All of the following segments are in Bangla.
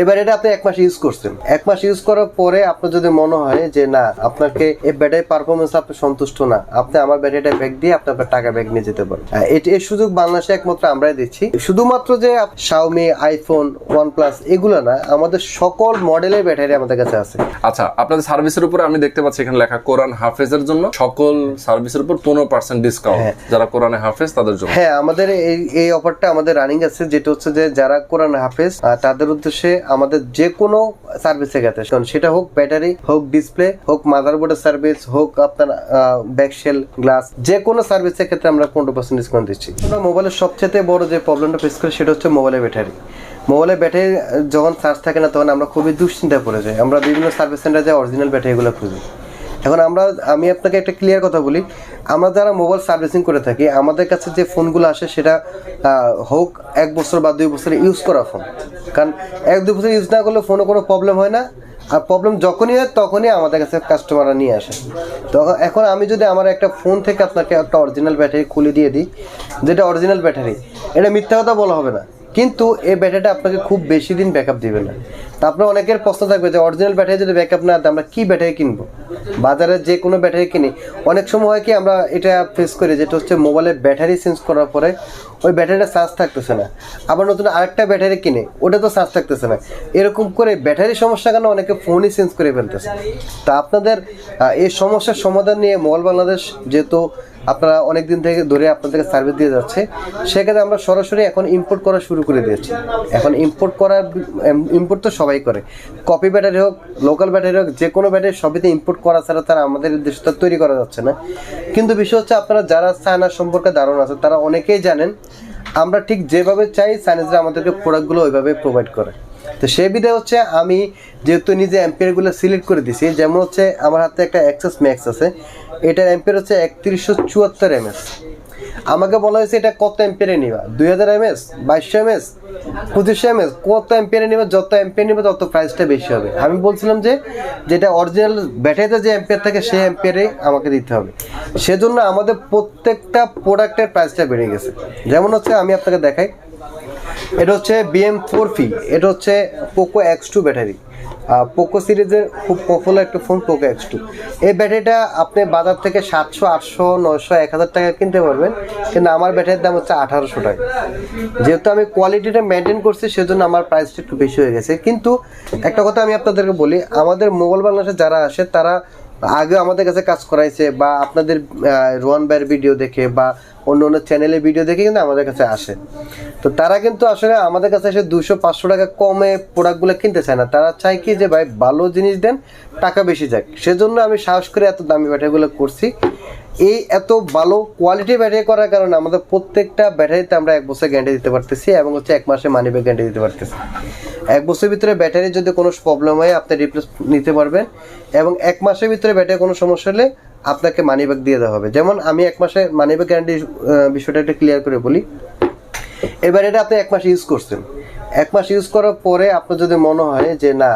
এবার এটা আপনি 1 মাস ইউজ করছেন, 1 মাস ইউজ করার পরে আপনার যদি মনে হয় যে না আপনাকে এই ব্যাটারি পারফরমেন্স আপনি সন্তুষ্ট না, আপনি আমার ব্যাটারিটা ব্যাক দিয়ে আপনার টাকা ব্যাক নিয়ে যেতে পারেন। এই সুযোগ বাংলাদেশে একমাত্র আমরাই দিচ্ছি। শুধুমাত্র যে Xiaomi, iPhone, OnePlus এগুলো না, আমাদের সকল মডেলের ব্যাটারি আমাদের কাছে আছে। আচ্ছা, আপনাদের সার্ভিসের উপরে আমি দেখতে পাচ্ছি এখানে লেখা কোরআন হাফেজের জন্য সকল সার্ভিসের উপর 15% ডিসকাউন্ট, যারা কোরআনে হাফেজ তাদের জন্য। হ্যাঁ, আমাদের এই অফারটা আমাদের রানিং আছে, যেটা হচ্ছে যে যারা কোরআন হাফেজ তাদের উদ্দেশ্যে আমাদের যে কোনো সার্ভিসের ক্ষেত্রে, সেটা হোক ব্যাটারি, হোক ডিসপ্লে, হোক মাদারবোর্ডের সার্ভিস, হোক আপনার ব্যাকশেল গ্লাস, যে কোনো সার্ভিসের ক্ষেত্রে আমরা 15% ডিসকাউন্ট দিচ্ছি। আমরা মোবাইলের সবচেয়ে বড় যে প্রবলেমটা ফেস করি সেটা হচ্ছে মোবাইলের ব্যাটারি। মোবাইলের ব্যাটারি যখন চার্জ থাকে না তখন আমরা খুবই দুশ্চিন্তায় পড়ে যাই। আমরা বিভিন্ন সার্ভিস সেন্টারে যাই অরিজিনাল ব্যাটারিগুলো খুঁজি। এখন আমি আপনাকে একটা ক্লিয়ার কথা বলি, আমরা যারা মোবাইল সার্ভিসিং করে থাকি, আমাদের কাছে যে ফোনগুলো আসে সেটা হোক 1 বছর বা 2 বছর ইউজ করা ফোন, কারণ 1-2 বছর ইউজ না করলে ফোনে কোনো প্রবলেম হয় না, আর প্রবলেম যখনই হয় তখনই আমাদের কাছে কাস্টমাররা নিয়ে আসে। তো এখন আমি যদি আমার একটা ফোন থেকে আপনাকে একটা অরিজিনাল ব্যাটারি খুলে দিয়ে দিই, যেটা অরিজিনাল ব্যাটারি, এটা মিথ্যা কথা বলা হবে না, কিন্তু এই ব্যাটারিটা আপনাকে খুব বেশি দিন ব্যাকআপ দিবে না। তা আপনার অনেকের প্রশ্ন থাকবে যে অরিজিনাল ব্যাটারি যদি ব্যাকআপ না দেয় আমরা কী ব্যাটারি কিনবো? বাজারে যে কোনো ব্যাটারি কিনি, অনেক সময় হয় কি আমরা এটা ফেস করি, যেটা হচ্ছে মোবাইলের ব্যাটারি চেঞ্জ করার পরে ওই ব্যাটারিটা চার্জ থাকতেছে না, আবার নতুন আরেকটা ব্যাটারি কিনে ওটা তো চার্জ থাকতেছে না, এরকম করে ব্যাটারি সমস্যার কারণে অনেকে ফোনই চেঞ্জ করে ফেলতেছে। তা আপনাদের এই সমস্যার সমাধান নিয়ে মোবাইল বাংলাদেশ যেহেতু আপনারা অনেক দিন থেকে ধরে আপনাদেরকে সার্ভিস দিয়ে যাচ্ছে, সেক্ষেত্রে আমরা সরাসরি এখন ইম্পোর্ট করা শুরু করে দিয়েছি। এখন ইম্পোর্ট তো সবাই করে, কপি ব্যাটারি হোক, লোকাল ব্যাটারি হোক, যে কোনো ব্যাটারি সবইতে ইম্পোর্ট করা ছাড়া তারা আমাদের দেশটা তৈরি করা যাচ্ছে না। কিন্তু বিষয় হচ্ছে আপনারা যারা চায়নার সম্পর্কে ধারণা আছে তারা অনেকেই জানেন আমরা ঠিক যেভাবে চাই চাইনিজরা আমাদেরকে প্রোডাক্টগুলো ওইভাবে প্রোভাইড করে। তো সেই বিধায় হচ্ছে আমি যেহেতু নিজে অ্যাম্পিয়ারগুলো সিলেক্ট করে দিছি, যেমন হচ্ছে আমার হাতে একটা অ্যাক্সেস ম্যাক্স আছে, এটার অ্যাম্পিয়ার হচ্ছে 3174 mAh। আমাকে বলা হয়েছে এটা কত অ্যাম্পিয়ারে নিবা, 2000 mAh, 2200 mAh, 2500 mAh, কত অ্যাম্পিয়ারে নিবা, যত অ্যাম্পিয়ার নিবা তত প্রাইসটা বেশি হবে। আমি বলছিলাম যে যেটা অরিজিনাল ব্যাটারিতে যে অ্যাম্পিয়ার থাকে সেই অ্যাম্পিয়ারে আমাকে দিতে হবে। সেজন্য আমাদের প্রত্যেকটা প্রোডাক্টের প্রাইসটা বেড়ে গেছে। যেমন হচ্ছে আমি আপনাকে দেখাই, এটা হচ্ছে BM4P, এটা হচ্ছে পোকো X2 ব্যাটারি, পোকো সিরিজের খুব পপুলার একটা ফোন পোকো X2। এই ব্যাটারিটা আপনি বাজার থেকে 700, 800, 900, 1000 টাকা কিনতে পারবেন, কিন্তু আমার ব্যাটারির দাম হচ্ছে 1800 টাকা। যেহেতু আমি কোয়ালিটিটা মেনটেন করছি সেজন্য আমার প্রাইসটা একটু বেশি হয়ে গেছে। কিন্তু একটা কথা আমি আপনাদেরকে বলি, আমাদের মোবাইল বাংলাদেশে যারা আসে তারা আগে আমাদের কাছে কাজ করাইছে, বা আপনাদের রোহান ভাইয়ের ভিডিও দেখে বা অন্য অন্য চ্যানেলের ভিডিও দেখে কিন্তু আমাদের কাছে আসে। তো তারা কিন্তু আসলে আমাদের কাছে এসে 200-500 টাকা কমে প্রোডাক্টগুলো কিনতে চায় না, তারা চায় কি যে ভাই ভালো জিনিস দেন, টাকা বেশি যাক। সেজন্য আমি সাহস করে এত দামি ব্যাটারিগুলো করছি। এই এত ভালো কোয়ালিটি ব্যাটারি করার কারণে আমাদের প্রত্যেকটা ব্যাটারিতে আমরা 1 বছর গ্যারান্টি দিতে পারতেছি, এবং হচ্ছে 1 মাসে মানি ব্যাক গ্যারান্টি দিতে পারতেছি। 1 বছরের ভিতরে ব্যাটারি যদি কোনো প্রবলেম হয় আপনি রিপ্লেস নিতে পারবেন, এবং 1 মাসের ভিতরে ব্যাটারি কোনো সমস্যা হলে আপনাকে মানি ব্যাক দিয়ে দেওয়া হবে। যেমন আমি 1 মাসে মানি ব্যাক গ্যারান্টি বিষয়টা একটু ক্লিয়ার করে বলি। এবার এটা আপনি 1 মাস ইউজ করছেন, 1 মাস ইউজ করার পরে আপনার যদি মনে হয় যে না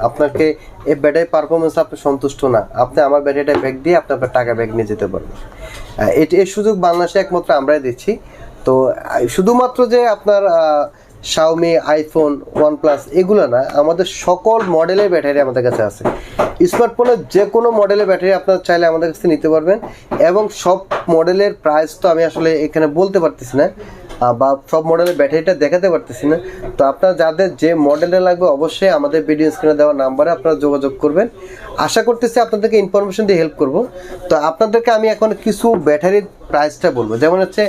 আপনাকে এই ব্যাটারি পারফরমেন্স আপনি সন্তুষ্ট না, আপনি আমার ব্যাটারিটা ব্যাক দিয়ে আপনার টাকা ব্যাক নিয়ে যেতে পারবেন। এই সুযোগ বাংলাদেশে একমাত্র আমরাই দিচ্ছি। তো শুধুমাত্র যে আপনার Xiaomi, iPhone, OnePlus এগুলো না, আমাদের সকল মডেলের ব্যাটারি আমাদের কাছে আছে। স্মার্টফোনের যে কোনো মডেলের ব্যাটারি আপনারা চাইলে আমাদের কাছে নিতে পারবেন, এবং সব মডেলের প্রাইস তো আমি আসলে এখানে বলতে পারতেছি না, বা সব মডেলের ব্যাটারিটা দেখাতে পারতেছি না। তো আপনার যাদের যে মডেলের লাগবে অবশ্যই আমাদের ভিডিও স্ক্রিনে দেওয়া নাম্বারে আপনারা যোগাযোগ করবেন। আশা করতেছি আপনাদেরকে ইনফরমেশন দিয়ে হেল্প করব। তো আপনাদেরকে আমি এখন কিছু ব্যাটারির প্রাইসটা বলবো। যেমন হচ্ছে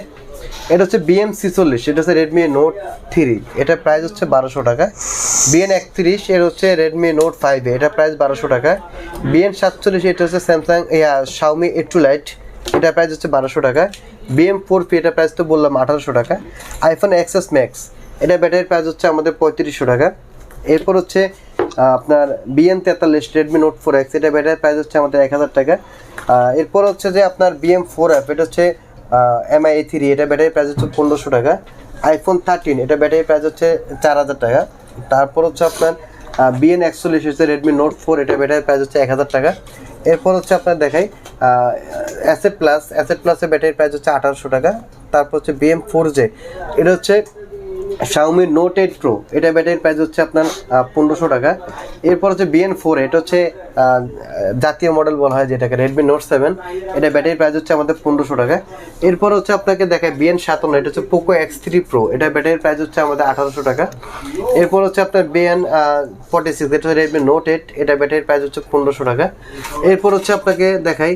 এটা হচ্ছে BM46, এটা হচ্ছে Redmi Note 3, এটা প্রাইস হচ্ছে 1200 টাকা। BN31 এর হচ্ছে Redmi Note 5, এটা প্রাইস 1200 টাকা। BN47 এটা হচ্ছে Xiaomi A2 Lite, এটা প্রাইস হচ্ছে 1200 টাকা। BM4P এটা প্রাইস তো বললাম 1800 টাকা। iPhone XS Max এটা ব্যাটারির প্রাইস হচ্ছে আমাদের 3500 টাকা। এরপর হচ্ছে আপনার BN43 Redmi Note 4X, এটা ব্যাটারির প্রাইস হচ্ছে আমাদের 1000 টাকা। এরপর হচ্ছে যে আপনার BM4F, এটা হচ্ছে MI3, এটা ব্যাটারির প্রাইস হচ্ছে 1500 টাকা। iPhone 13 এটা ব্যাটারির প্রাইস হচ্ছে 4000 টাকা। তারপর হচ্ছে আপনার BN41 হচ্ছে Redmi Note 4, এটা ব্যাটারির প্রাইস হচ্ছে 1000 টাকা। এরপর হচ্ছে আপনার দেখাই অ্যাসেট প্লাসের ব্যাটারির প্রাইস হচ্ছে 1800 টাকা। তারপর হচ্ছে BM4J, এটা হচ্ছে Xiaomi Note 8 Pro, এটা ব্যাটারির প্রাইস হচ্ছে আপনার 1500 টাকা। এরপর হচ্ছে BN4, এটা হচ্ছে জাতীয় মডেল বলা হয় যেটাকে, Redmi Note 7, এটা ব্যাটারির প্রাইস হচ্ছে আমাদের 1500 টাকা। এরপর হচ্ছে আপনাকে দেখায় BN57, এটা হচ্ছে Poco X3 Pro, এটা ব্যাটারির প্রাইস হচ্ছে আমাদের 1800 টাকা। এরপর হচ্ছে আপনার BN46, এটা হচ্ছে Redmi Note 8, এটা ব্যাটারির প্রাইস হচ্ছে 1500 টাকা। এরপর হচ্ছে আপনাকে দেখাই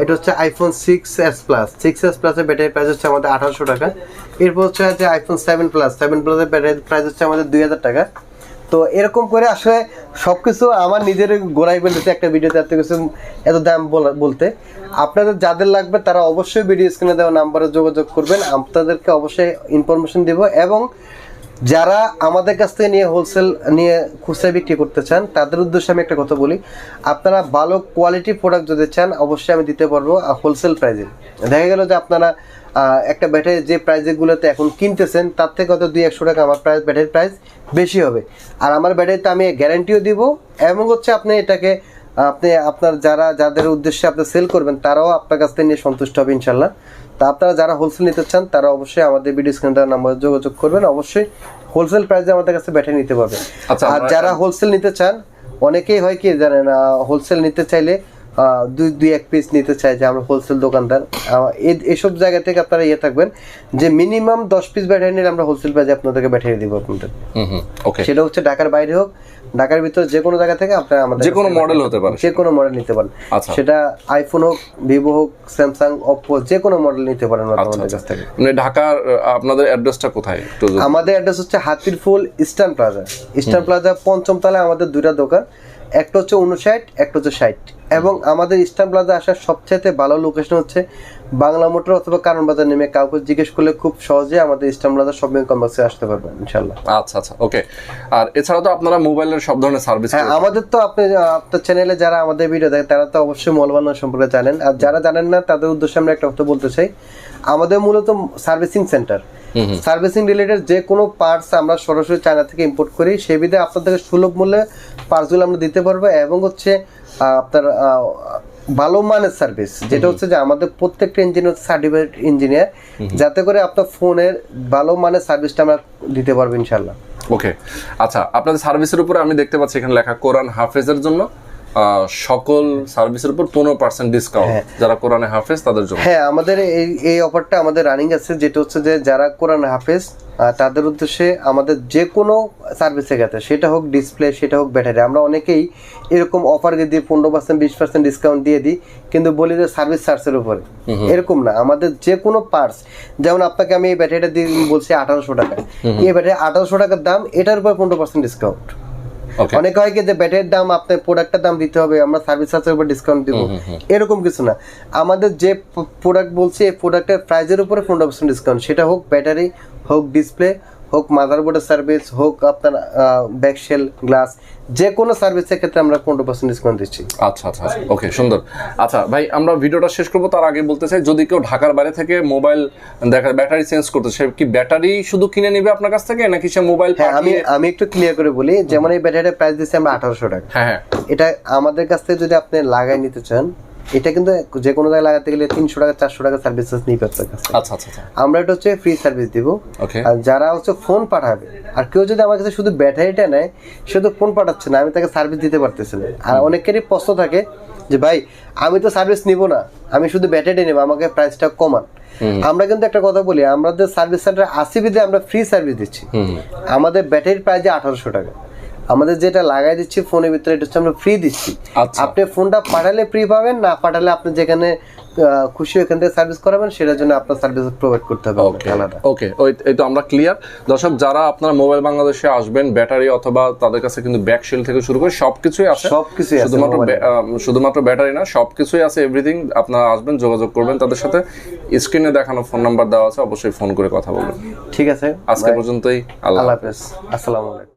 এটা হচ্ছে iPhone 6s Plus, 6s Plus এর ব্যাটারির প্রাইস হচ্ছে আমাদের 1800 টাকা। এরপর হচ্ছে আইফোন 7 Plus, 7 Plus এর ব্যাটারির প্রাইস হচ্ছে আমাদের 2000 টাকা। তো এরকম করে আসলে সবকিছু আমার নিজের গোড়াই বলতে একটা ভিডিওতে এত কিছু এত দাম বলতে, আপনাদের যাদের লাগবে তারা অবশ্যই ভিডিও স্ক্রিনে দেওয়া নাম্বারে যোগাযোগ করবেন, আপনাদেরকে অবশ্যই ইনফরমেশন দেব। এবং যারা আমাদের কাছ থেকে নিয়ে হোলসেল নিয়ে খুচরা বিক্রি করতে চান তাদের উদ্দেশ্যে আমি একটা কথা বলি, আপনারা ভালো কোয়ালিটি প্রোডাক্ট যদি চান অবশ্যই আমি দিতে পারবো হোলসেল প্রাইসে। দেখা গেল যে আপনারা একটা ব্যাটারি যে প্রাইসগুলোতে এখন কিনতেছেন তার থেকে হয়তো 200-100 টাকা আমার ব্যাটারির প্রাইস বেশি হবে, আর আমার ব্যাটারিতে আমি গ্যারান্টিও দিব। এবং হচ্ছে আপনি এটাকে আপনার যাদের উদ্দেশ্যে আপনি সেল করবেন তারাও আপনার কাছ থেকে নিয়ে সন্তুষ্ট হবে ইনশাল্লাহ। তা আপনারা যারা হোলসেল নিতে চান তারা অবশ্যই আমাদের ভিডিও স্ক্রিনে দেওয়া নাম্বারে যোগাযোগ করবেন, অবশ্যই হোলসেল প্রাইসে আমাদের কাছে ব্যাটারি নিতে পারবেন। আর যারা হোলসেল নিতে চান, অনেকেই হয় কি জানেন, হোলসেল নিতে চাইলে দুই এক পিস নিতে চাই যে আমরা হোলসেল দোকানদার, এইসব জায়গা থেকে আপনারা থাকবেন যে মিনিমাম 10 পিস ব্যাটারি নিলে আমরা হোলসেল প্রাইসে আপনাদেরকে ব্যাটারি দিব আপনাদের। সেটা হচ্ছে ঢাকার বাইরে হোক, ঢাকার ভিতরে যে কোনো জায়গা থেকে আপনারা আমাদের যে কোনো মডেল হতে পারে, যে কোনো মডেল নিতে পারেন, সেটা আইফোন হোক, ভিভো হোক, স্যামসাং, ওপ্পো, যে কোনো মডেল নিতে পারেন আমাদের কাছ থেকে। মানে ঢাকার আপনাদের অ্যাড্রেসটা কোথায়? আমাদের অ্যাড্রেস হচ্ছে হাতির ফুল ইস্টার্ন প্লাজা। ইস্টার্ন প্লাজা 5ম তলায় আমাদের দুইটা দোকান, একটা হচ্ছে 59, একটা হচ্ছে 60। এবং আমাদের ইস্টার্ন প্লাজা আসার সবচেয়ে ভালো লোকেশন হচ্ছে বাংলা মোটর অথবা কারণ বাজার নেমে কাউকে জিজ্ঞেস করলে খুব সহজে আমাদের ইস্টার্ন প্লাজা শপিং কমপ্লেক্সে আসতে পারবেন ইনশাআল্লাহ। আচ্ছা আচ্ছা, ওকে। আর এছাড়া তো আপনারা মোবাইলের সব ধরনের সার্ভিস। হ্যাঁ, আমাদের তো আপনার চ্যানেলে যারা আমাদের ভিডিও দেখেন তারা তো অবশ্যই মোবাইল বানানো সম্পর্কে জানেন, আর যারা জানেন না তাদের উদ্দেশ্যে আমরা একটা কথা বলতে চাই। আমাদের মূলত সার্ভিসিং সেন্টার, সার্ভিসিং রিলেটেড যে কোনো পার্টস আমরা সরাসরি চায়না থেকে ইম্পোর্ট করি, সেই বিধে আপনাদেরকে সুলভ মূল্যে পার্টসগুলো আমরা দিতে পারবো। এবং হচ্ছে আপনার ভালো মানের সার্ভিস, যেটা হচ্ছে যে আমাদের প্রত্যেকটা ইঞ্জিনিয়ার হচ্ছে সার্টিফাইড ইঞ্জিনিয়ার, যাতে করে আপনার ফোনের ভালো মানের সার্ভিসটা আমরা দিতে পারবো ইনশাল্লাহ। ওকে, আচ্ছা, আপনাদের সার্ভিসের উপরে আমি দেখতে পাচ্ছি এখানে লেখা কোরআন হাফেজের জন্য সকল সার্ভিসের উপর 15% ডিসকাউন্ট, যারা কোরআনে হাফেজ তাদের জন্য। হ্যাঁ, আমাদের এই অফারটা আমাদের রানিং আছে, যেটা হচ্ছে যে যারা কোরআনে হাফেজ তাদের উদ্দেশ্যে আমাদের যে কোনো সার্ভিসের ক্ষেত্রে, সেটা হোক ডিসপ্লে, সেটা হোক ব্যাটারি, আমরা অনেকেই এরকম অফার দিয়ে 15% 20% ডিসকাউন্ট দিয়ে দিই, কিন্তু বলি যে সার্ভিস চার্জের উপরে। এরকম না, আমাদের যে কোনো পার্টস, যেমন আপনাকে আমি এই ব্যাটারিটা দিয়ে বলছি 1800 টাকা, এই ব্যাটারি 1800 টাকার দাম, এটার উপর 15% ডিসকাউন্ট। অনেকে হয় কি যে ব্যাটারির দাম আপনার প্রোডাক্টের দাম দিতে হবে, আমরা সার্ভিস চার্জের উপর ডিসকাউন্ট দিব, এরকম কিছু না। আমাদের যে প্রোডাক্ট বলছি এই প্রোডাক্টের প্রাইসের উপরে 15% ডিসকাউন্ট, সেটা হোক ব্যাটারি, হোক ডিসপ্লে, হোক মাদারবোর্ডের সার্ভিস, হোক আপনার ব্যাকশেল, গ্লাস, যে কোনো সার্ভিসের ক্ষেত্রে আমরা 15% ডিসকাউন্ট দিচ্ছি। আচ্ছা আচ্ছা, ওকে, সুন্দর। আচ্ছা ভাই, আমরা ভিডিওটা শেষ করবো, তার আগে বলতে চাই, যদি কেউ ঢাকার বাইরে থেকে মোবাইল ব্যাটারি চেঞ্জ করতে, সে কি ব্যাটারি শুধু কিনে নেবে আপনার কাছ থেকে, নাকি সে মোবাইল? আমি একটু ক্লিয়ার করে বলি, যেমন এই ব্যাটারির প্রাইস দিচ্ছি আমরা 1800 টাকা। হ্যাঁ, এটা আমাদের কাছ থেকে যদি আপনি লাগাই নিতে চান, এটা কিন্তু যে কোনো জায়গায় লাগাতে গেলে 300 টাকা 400 টাকা সার্ভিস নিবে আপনার কাছে। আচ্ছা আচ্ছা, আমরা এটা হচ্ছে ফ্রি সার্ভিস দিব। আর যারা হচ্ছে ফোন পাঠাবে, আর কেউ যদি আমার কাছে শুধু ব্যাটারিটা নেয়, শুধু ফোন পাঠাচ্ছে না, আমি তাকে সার্ভিস দিতে পারতেছি না। আর অনেকেরই প্রশ্ন থাকে যে ভাই আমি তো সার্ভিস নিব না, আমি শুধু ব্যাটারিটা নেব, আমাকে প্রাইসটা কমান। আমরা কিন্তু একটা কথা বলি, আমাদের সার্ভিস সেন্টার আসিবিতে আমরা ফ্রি সার্ভিস দিচ্ছি। আমাদের ব্যাটারির প্রাইস 1800 টাকা, আমাদের যেটা লাগাই দিচ্ছি ফোনের ভিতরে, এটা হচ্ছে আমরা ফ্রি দিচ্ছি। আপনি ফোনটা পাঠালে ফ্রি পাবেন, না পাঠালে আপনি যেখানে খুশি এখান থেকে সার্ভিস করাবেন, সেটার জন্য আপনার সার্ভিস প্রোভাইড করতে হবে আলাদা। ওকে, এই তো আমরা ক্লিয়ার। দর্শক, যারা আপনারা মোবাইল বাংলাদেশে আসবেন, ব্যাটারি অথবা তাদের কাছে কিন্তু ব্যাকশেল থেকে শুরু করে সবকিছুই আছে, শুধুমাত্র ব্যাটারি না, সবকিছুই আছে, এভরিথিং। আপনারা আসবেন, যোগাযোগ করবেন তাদের সাথে, স্ক্রিনে দেখানো ফোন নাম্বার দেওয়া আছে, অবশ্যই ফোন করে কথা বলবেন। ঠিক আছে, আজকে পর্যন্তই। আল্লাহ হাফেজ, আসসালামু আলাইকুম।